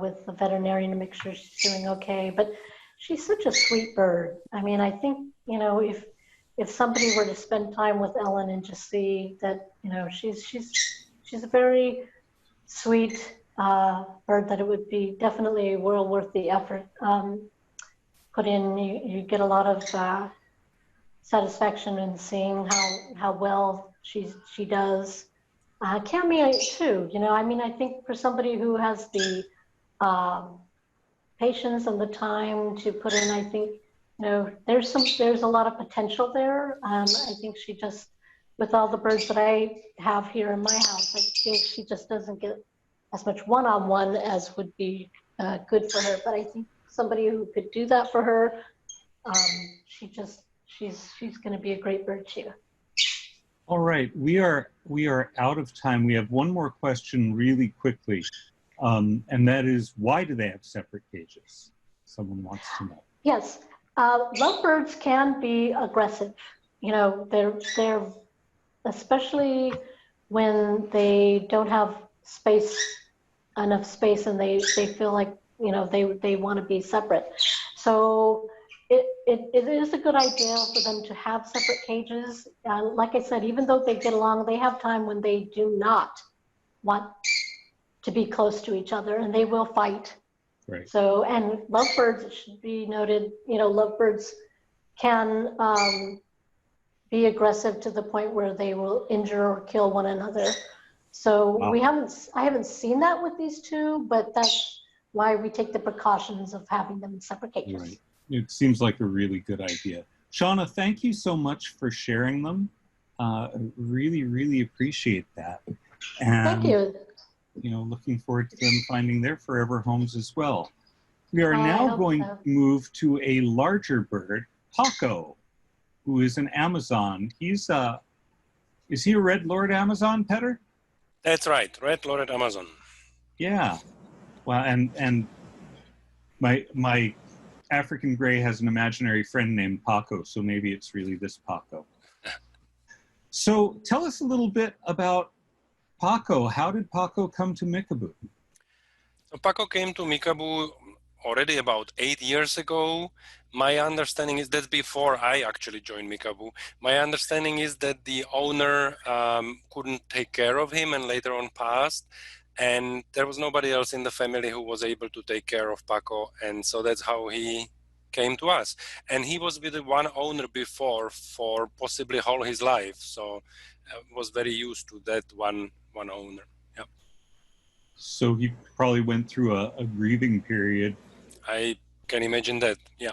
with the veterinarian to make sure she's doing okay. But she's such a sweet bird. I mean, I think, if somebody were to spend time with Ellen and just see that, she's a very sweet bird, that it would be definitely well worth the effort put in. You get a lot of satisfaction in seeing how well she does. Cammy too, I think for somebody who has the patience and the time to put in, I think, there's a lot of potential there. I think she just, with all the birds that I have here in my house, I think she just doesn't get as much one-on-one as would be good for her. But I think somebody who could do that for her, she's going to be a great bird too. All right, we are out of time. We have one more question really quickly, and that is, why do they have separate cages? Someone wants to know. Yes, lovebirds can be aggressive. You know, they're especially when they don't have enough space, and they feel like, you know, they want to be separate. So it is a good idea for them to have separate cages. Like I said, even though they get along, they have time when they do not want to be close to each other, and they will fight. Right. So, and lovebirds, it should be noted, you know, lovebirds can be aggressive to the point where they will injure or kill one another. So Wow. I haven't seen that with these two, but that's why we take the precautions of having them in separate cages. Right. It seems like a really good idea. Shauna, thank you so much for sharing them. Really, really appreciate that. And, Thank you. you know, looking forward to them finding their forever homes as well. We are I now hope going so. to move to a larger bird, Paco, who is an Amazon. Is he a Red Lord Amazon, Petter? That's right, Red Lord Amazon. Yeah. Well, and my African gray has an imaginary friend named Paco, so maybe it's really this Paco. So tell us a little bit about Paco. How did Paco come to Mickaboo? So Paco came to Mickaboo already about 8 years ago. My understanding is that's before I actually joined Mickaboo. My understanding is that the owner couldn't take care of him and later on passed. And there was nobody else in the family who was able to take care of Paco. And so that's how he came to us. And he was with the one owner before for possibly all his life. So was very used to that one owner. Yeah. So he probably went through a grieving period. I can imagine that, yeah.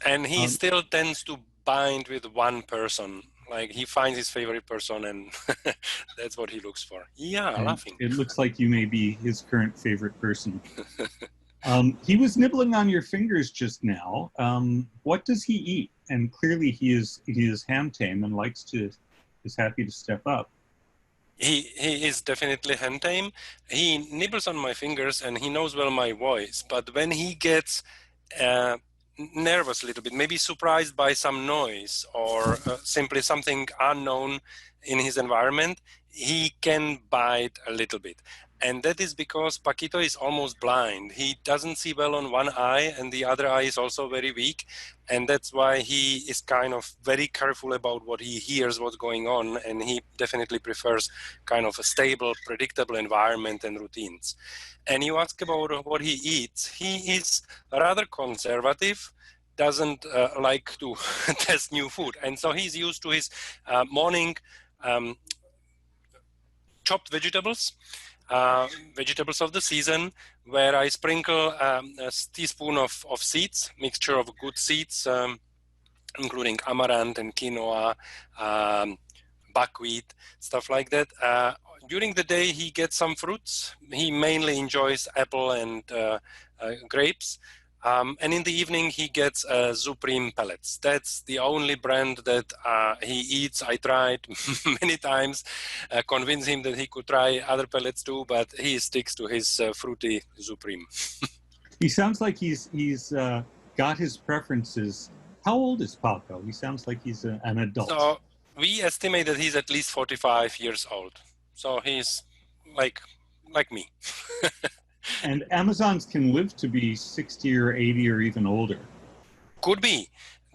And he still tends to bind with one person. Like he finds his favorite person and that's what he looks for. Yeah, And laughing. it looks like you may be his current favorite person. He was nibbling on your fingers just now. What does he eat? And clearly he is ham tame and is happy to step up. He is definitely hen tame. He nibbles on my fingers and he knows well my voice. But when he gets nervous a little bit, maybe surprised by some noise or simply something unknown in his environment, he can bite a little bit. And that is because Paquito is almost blind. He doesn't see well on one eye and the other eye is also very weak. And that's why he is kind of very careful about what he hears, what's going on. And he definitely prefers kind of a stable, predictable environment and routines. And you ask about what he eats. He is rather conservative, doesn't like to test new food. And so he's used to his morning chopped vegetables. Vegetables of the season, where I sprinkle a teaspoon of seeds, mixture of good seeds, including amaranth and quinoa, buckwheat, stuff like that. During the day, he gets some fruits. He mainly enjoys apple and grapes. And in the evening, he gets Supreme pellets. That's the only brand that he eats. I tried many times, convince him that he could try other pellets too, but he sticks to his fruity Supreme. He sounds like he's got his preferences. How old is Paco? He sounds like he's an adult. So we estimate that he's at least 45 years old. So he's like me. And Amazons can live to be 60 or 80 or even older. Could be.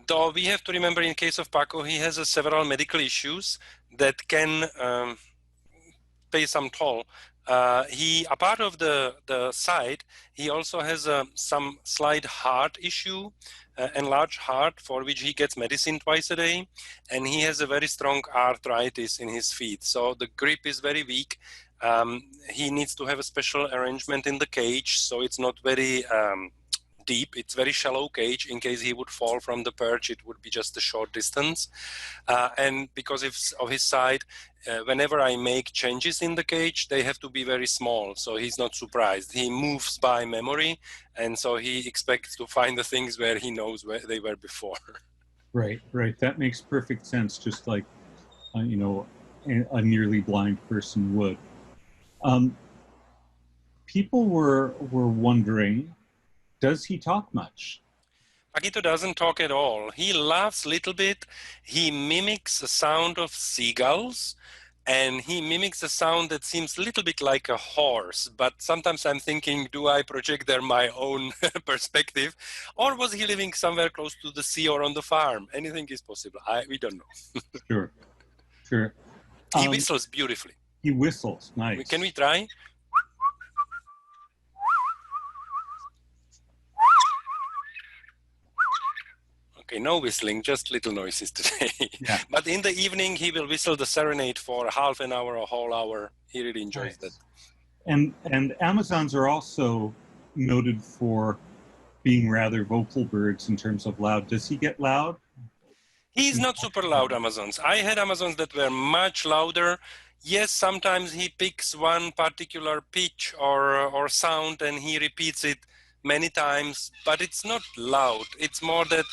Though we have to remember in case of Paco, he has several medical issues that can pay some toll. A part of the side, he also has some slight heart issue, enlarged heart, for which he gets medicine twice a day. And he has a very strong arthritis in his feet. So the grip is very weak. He needs to have a special arrangement in the cage, so it's not very deep. It's very shallow cage. In case he would fall from the perch, it would be just a short distance. And because of his side, whenever I make changes in the cage, they have to be very small, so he's not surprised. He moves by memory, and so he expects to find the things where he knows where they were before. Right. That makes perfect sense. Just like, a nearly blind person would. People were wondering, does he talk much? Paquito doesn't talk at all. He laughs a little bit. He mimics the sound of seagulls, and he mimics a sound that seems a little bit like a horse. But sometimes I'm thinking, do I project there my own perspective? Or was he living somewhere close to the sea or on the farm? Anything is possible. We don't know. Sure, sure. He whistles beautifully. He whistles, nice. Can we try? Okay, no whistling, just little noises today. Yeah. But in the evening, he will whistle the serenade for half an hour, a whole hour. He really enjoys that. And Amazons are also noted for being rather vocal birds in terms of loud. Does he get loud? He's not super loud Amazons. I had Amazons that were much louder. Yes, sometimes he picks one particular pitch or sound and he repeats it many times, but it's not loud. It's more that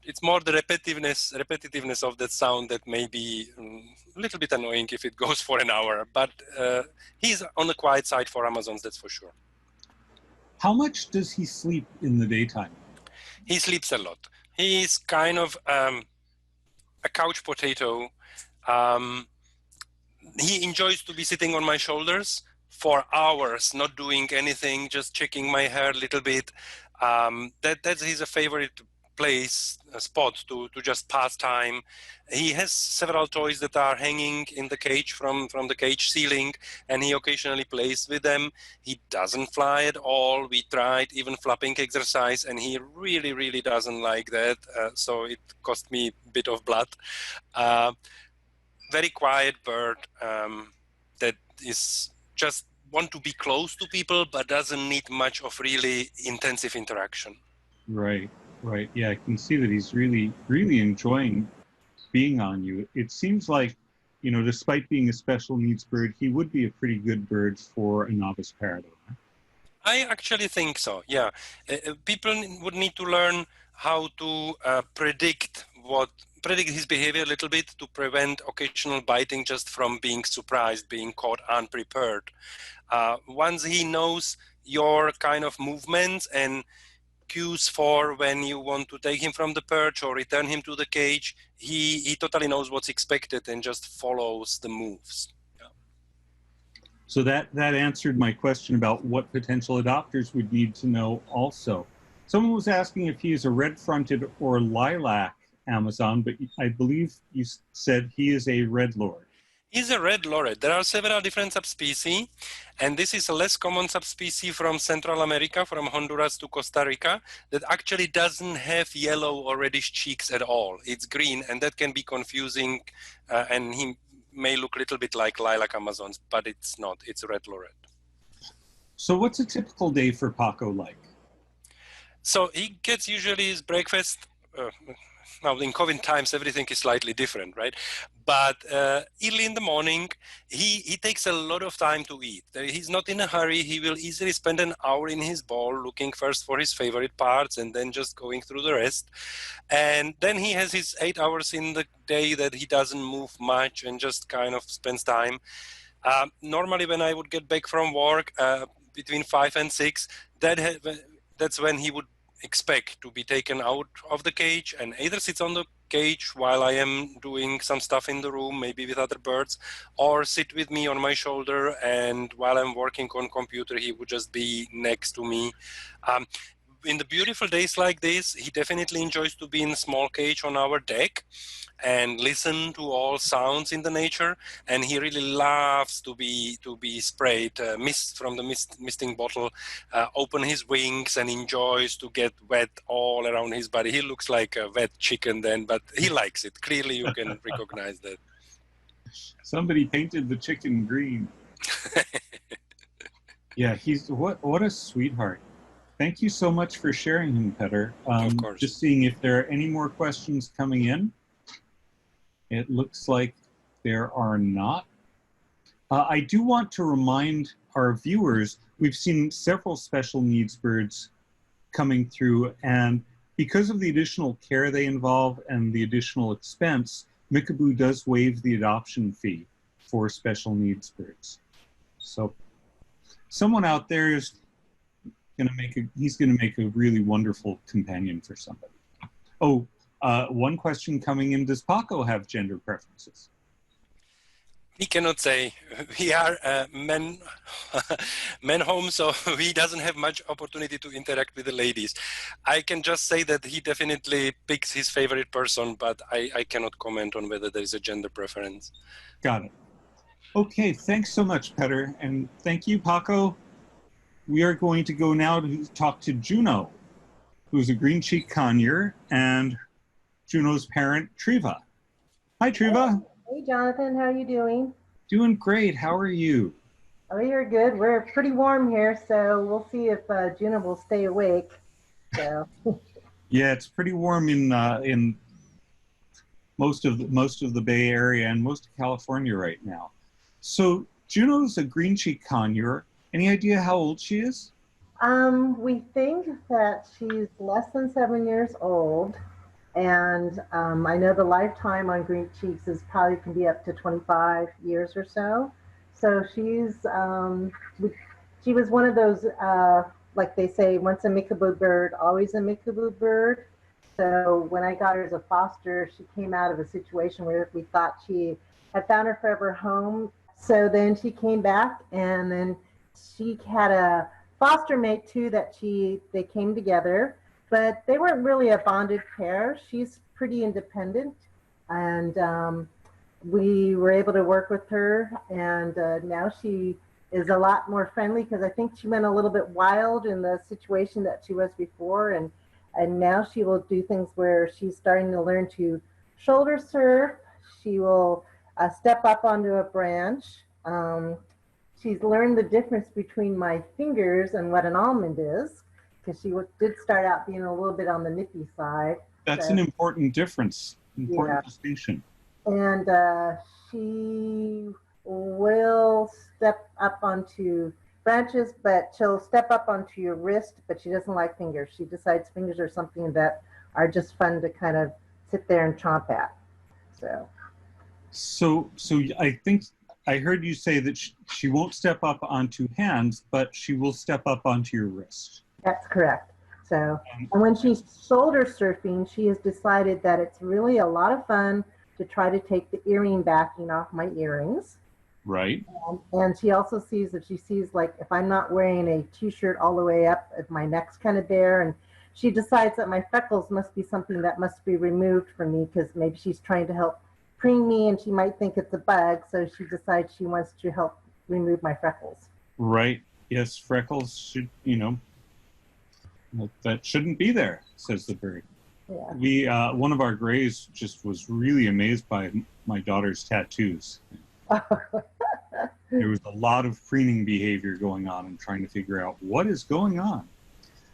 it's more the repetitiveness of that sound that may be a little bit annoying if it goes for an hour. But he's on the quiet side for Amazons, that's for sure. How much does he sleep in the daytime? He sleeps a lot. He's kind of a couch potato. He enjoys to be sitting on my shoulders for hours, not doing anything, just checking my hair a little bit. That's his favorite place, a spot to just pass time. He has several toys that are hanging in the cage from the cage ceiling, and he occasionally plays with them. He doesn't fly at all. We tried even flapping exercise, and he really, really doesn't like that. So it cost me a bit of blood. Very quiet bird that is just want to be close to people, but doesn't need much of really intensive interaction. Right. Right. Yeah, I can see that he's really, really enjoying being on you. It seems like, you know, despite being a special needs bird, he would be a pretty good bird for a novice parrot owner. I actually think so, yeah. People would need to learn how to predict his behavior a little bit to prevent occasional biting just from being surprised, being caught unprepared. Once he knows your kind of movements and cues for when you want to take him from the perch or return him to the cage, he totally knows what's expected and just follows the moves. Yeah. So that answered my question about what potential adopters would need to know also. Someone was asking if he is a red-fronted or lilac Amazon, but I believe you said he is a red lord. He's a red lorred. There are several different subspecies, and this is a less common subspecies from Central America, from Honduras to Costa Rica, that actually doesn't have yellow or reddish cheeks at all. It's green, and that can be confusing, and he may look a little bit like lilac Amazons, but it's not. It's a red lorred. So what's a typical day for Paco like? So he gets usually his breakfast. Now, in COVID times, everything is slightly different, right? But early in the morning, he takes a lot of time to eat. He's not in a hurry. He will easily spend an hour in his bowl looking first for his favorite parts and then just going through the rest. And then he has his 8 hours in the day that he doesn't move much and just kind of spends time. Normally, when I would get back from work between 5 and 6, that's when he would expect to be taken out of the cage and either sits on the cage while I am doing some stuff in the room, maybe with other birds, or sit with me on my shoulder, and while I'm working on computer, he would just be next to me. In the beautiful days like this, he definitely enjoys to be in a small cage on our deck and listen to all sounds in the nature, and he really loves to be sprayed mist from the misting bottle, open his wings, and enjoys to get wet all around his body. He looks like a wet chicken then, but he likes it. Clearly you can recognize that. Somebody painted the chicken green. Yeah, he's what a sweetheart. Thank you so much for sharing him, Petter. Of course. Just seeing if there are any more questions coming in. It looks like there are not. I do want to remind our viewers, we've seen several special needs birds coming through, and because of the additional care they involve and the additional expense, Mickaboo does waive the adoption fee for special needs birds. So someone out there is going to make a really wonderful companion for somebody. Oh, one question coming in, does Paco have gender preferences? He cannot say. We are men home, so he doesn't have much opportunity to interact with the ladies. I can just say that he definitely picks his favorite person, but I cannot comment on whether there is a gender preference. Got it. Okay, thanks so much, Petter, and thank you, Paco. We are going to go now to talk to Juno, who's a green-cheeked conure, and Juno's parent, Triva. Hi, Triva. Hey, Jonathan, how are you doing? Doing great. How are you? Oh, you're good. We're pretty warm here, so we'll see if Juno will stay awake. So. Yeah, it's pretty warm in most of the Bay Area and most of California right now. So Juno's a green-cheeked conure. Any idea how old she is? We think that she's less than 7 years old. And I know the lifetime on green cheeks is probably can be up to 25 years or so. So she's, she was one of those, like they say, once a Mickaboo bird, always a Mickaboo bird. So when I got her as a foster, she came out of a situation where we thought she had found her forever home. So then she came back, and then she had a foster mate too that they came together. But they weren't really a bonded pair. She's pretty independent, and we were able to work with her, and now she is a lot more friendly because I think she went a little bit wild in the situation that she was before, and now she will do things where she's starting to learn to shoulder surf. She will step up onto a branch. She's learned the difference between my fingers and what an almond is, because she did start out being a little bit on the nippy side. That's an important difference, important distinction. And she will step up onto branches, but she'll step up onto your wrist, but she doesn't like fingers. She decides fingers are something that are just fun to kind of sit there and chomp at. So I think I heard you say that she won't step up onto hands, but she will step up onto your wrist. That's correct. So, and when she's shoulder surfing, she has decided that it's really a lot of fun to try to take the earring backing off my earrings. Right. And she also sees, if she sees, like, if I'm not wearing a t-shirt all the way up, if my neck's kind of bare, and she decides that my freckles must be something that must be removed from me because maybe she's trying to help preen me and she might think it's a bug. So she decides she wants to help remove my freckles. Right. Yes, freckles should, that shouldn't be there, says the bird. Yeah. We one of our grays just was really amazed by my daughter's tattoos. There was a lot of preening behavior going on and trying to figure out what is going on.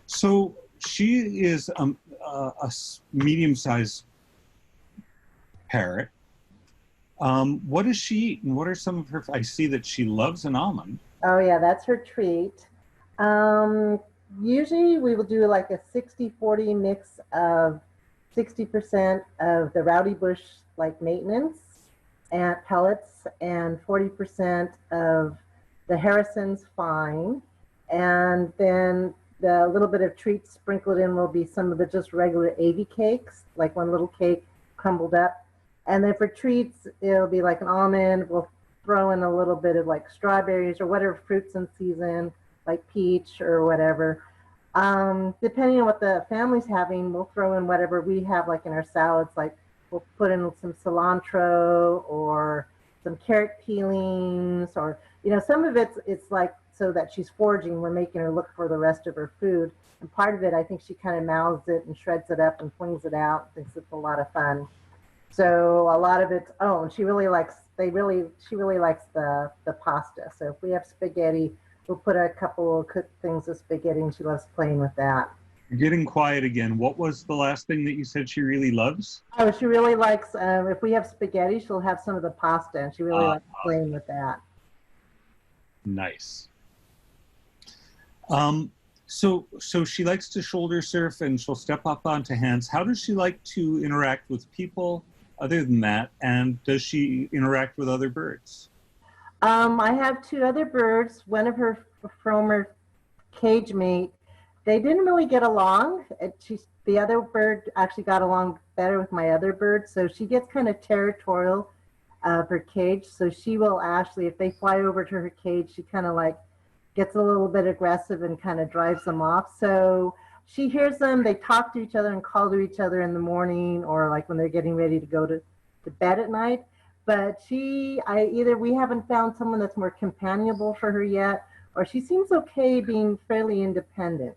So she is a medium-sized parrot. What does she eat, and what are some of her? I see that she loves an almond. Oh yeah, that's her treat. Usually we will do like a 60-40 mix of 60% of the rowdy bush like maintenance and pellets, and 40% of the Harrison's fine, and then the little bit of treats sprinkled in will be some of the just regular AV cakes, like one little cake crumbled up. And then for treats, it'll be like an almond. We'll throw in a little bit of like strawberries or whatever fruits in season, like peach or whatever. Depending on what the family's having, we'll throw in whatever we have like in our salads, like we'll put in some cilantro or some carrot peelings, or, some of it's like so that she's foraging. We're making her look for the rest of her food. And part of it, I think she kind of mouths it and shreds it up and flings it out, thinks it's a lot of fun. So a lot of it's, and she really likes the pasta. So if we have spaghetti, we'll put a couple of cooked things of spaghetti, and she loves playing with that. You're getting quiet again. What was the last thing that you said she really loves? Oh, she really likes, if we have spaghetti, she'll have some of the pasta, and she really likes playing with that. Nice. So she likes to shoulder surf, and she'll step up onto hands. How does she like to interact with people? other than that? And does she interact with other birds? I have two other birds. One of her former cage mate. They didn't really get along. The other bird actually got along better with my other bird, so she gets kind of territorial of her cage. So she will actually, if they fly over to her cage, she kind of like gets a little bit aggressive and kind of drives them off. So she hears them, they talk to each other and call to each other in the morning, or like when they're getting ready to go to bed at night. But either we haven't found someone that's more companionable for her yet, or she seems okay being fairly independent.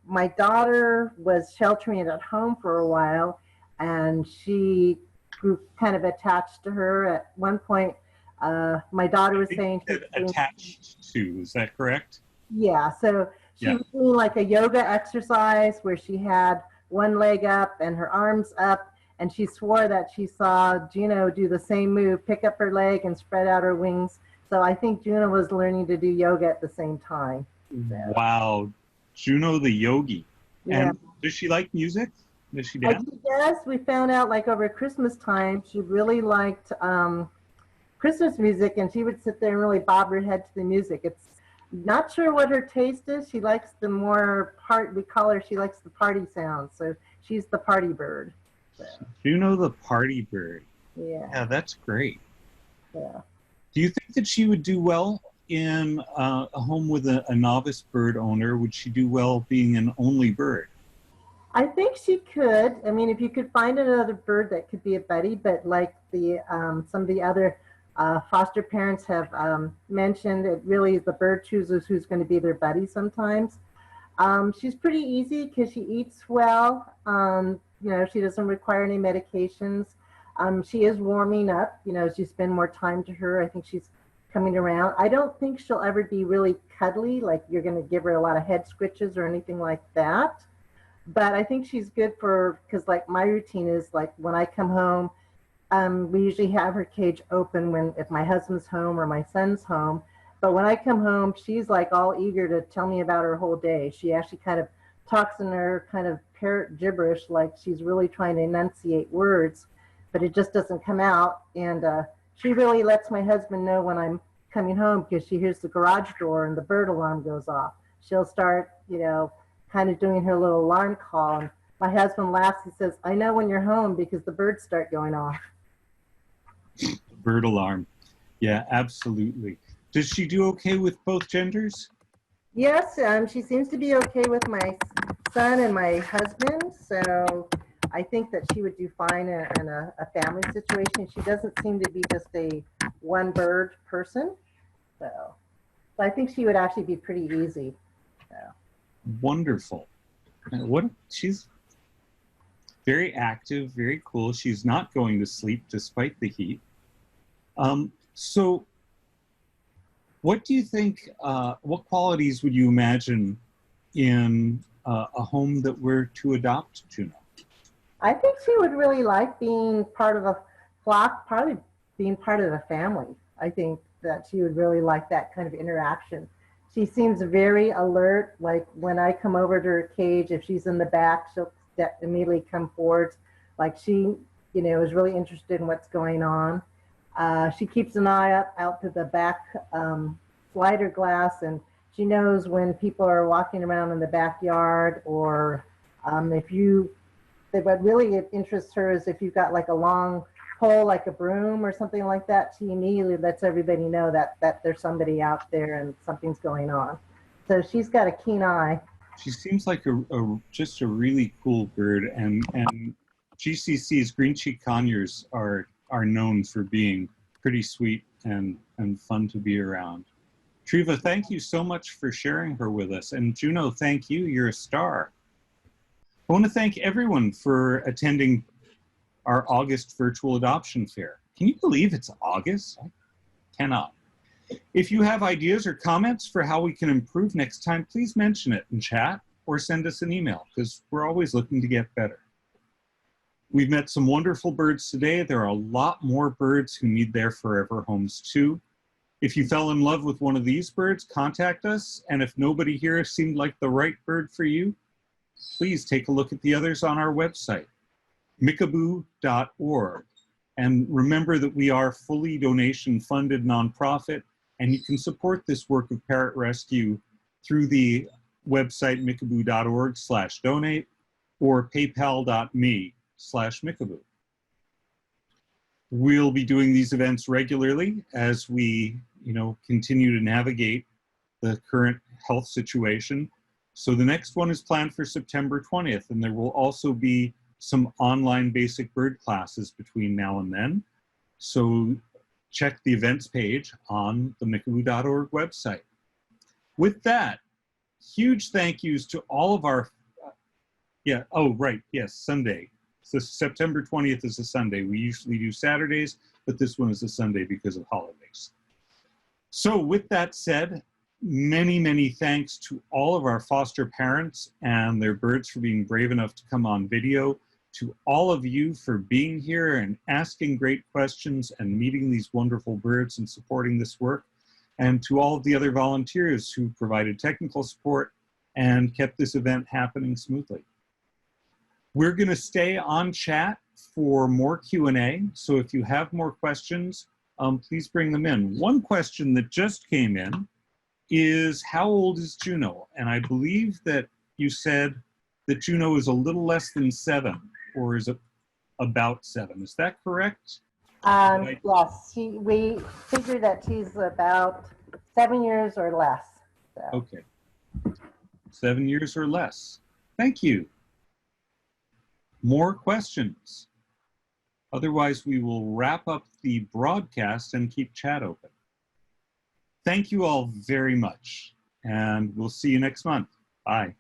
My daughter was sheltering it at home for a while, and she grew kind of attached to her. At one point, my daughter was saying... Attached to, is that correct? Yeah, so she was doing like a yoga exercise where she had one leg up and her arms up, and she swore that she saw Juno do the same move, pick up her leg and spread out her wings. So I think Juno was learning to do yoga at the same time. So. Wow, Juno the yogi. Yeah. And does she like music? Does she dance? Yes, we found out like over Christmas time, she really liked Christmas music, and she would sit there and really bob her head to the music. It's not sure what her taste is. She likes the more she likes the party sounds. So she's the party bird. So. Juno the party bird. Yeah. Yeah, that's great. Yeah. Do you think that she would do well in a home with a novice bird owner? Would she do well being an only bird? I think she could. I mean, if you could find another bird that could be a buddy, but like some of the other foster parents have mentioned, it really is the bird chooses who's going to be their buddy sometimes. She's pretty easy because she eats well. She doesn't require any medications. She is warming up, as you spend more time to her. I think she's coming around. I don't think she'll ever be really cuddly, like you're going to give her a lot of head squitches or anything like that. But I think she's good because like my routine is like when I come home, we usually have her cage open if my husband's home or my son's home. But when I come home, she's like all eager to tell me about her whole day. She actually kind of talks in her kind of parrot gibberish, like she's really trying to enunciate words, but it just doesn't come out. And she really lets my husband know when I'm coming home because she hears the garage door and the bird alarm goes off. She'll start, kind of doing her little alarm call. And my husband laughs. He says, "I know when you're home because the birds start going off." Bird alarm. Yeah, absolutely. Does she do okay with both genders? Yes, she seems to be okay with my son and my husband. So I think that she would do fine in a family situation. She doesn't seem to be just a one bird person. So I think she would actually be pretty easy. So. Wonderful. She's very active, very cool. She's not going to sleep despite the heat. So what do you think, what qualities would you imagine in a home that were to adopt Juno? I think she would really like being part of a flock, probably being part of a family. I think that she would really like that kind of interaction. She seems very alert. Like when I come over to her cage, if she's in the back, she'll immediately come forward. Like she, is really interested in what's going on. She keeps an eye out to the back slider glass, and she knows when people are walking around in the backyard, or what really interests her is if you've got like a long pole, like a broom or something like that, she immediately lets everybody know that there's somebody out there and something's going on. So she's got a keen eye. She seems like just a really cool bird, and GCC's green cheek conures are known for being pretty sweet and fun to be around. Treva, thank you so much for sharing her with us. And Juno, thank you. You're a star. I want to thank everyone for attending our August virtual adoption fair. Can you believe it's August? I cannot. If you have ideas or comments for how we can improve next time, please mention it in chat or send us an email, because we're always looking to get better. We've met some wonderful birds today. There are a lot more birds who need their forever homes too. If you fell in love with one of these birds, contact us. And if nobody here seemed like the right bird for you, please take a look at the others on our website. Mickaboo.org. And remember that we are fully donation-funded nonprofit, and you can support this work of parrot rescue through the website mickaboo.org/donate or paypal.me/Mickaboo. We'll be doing these events regularly as we, continue to navigate the current health situation. So the next one is planned for September 20th, and there will also be some online basic bird classes between now and then. So check the events page on the mickaboo.org website. With that, huge thank yous to all of our, Sunday. So September 20th is a Sunday. We usually do Saturdays, but this one is a Sunday because of holidays. So with that said, many, many thanks to all of our foster parents and their birds for being brave enough to come on video, to all of you for being here and asking great questions and meeting these wonderful birds and supporting this work, and to all of the other volunteers who provided technical support and kept this event happening smoothly. We're going to stay on chat for more Q&A, so if you have more questions, please bring them in. One question that just came in is, how old is Juno? And I believe that you said that Juno is a little less than 7, or is it about 7? Is that correct? Yes, we figure that she's about 7 years or less. So. Okay, 7 years or less. Thank you. More questions? Otherwise, we will wrap up the broadcast and keep chat open. Thank you all very much, and we'll see you next month. Bye.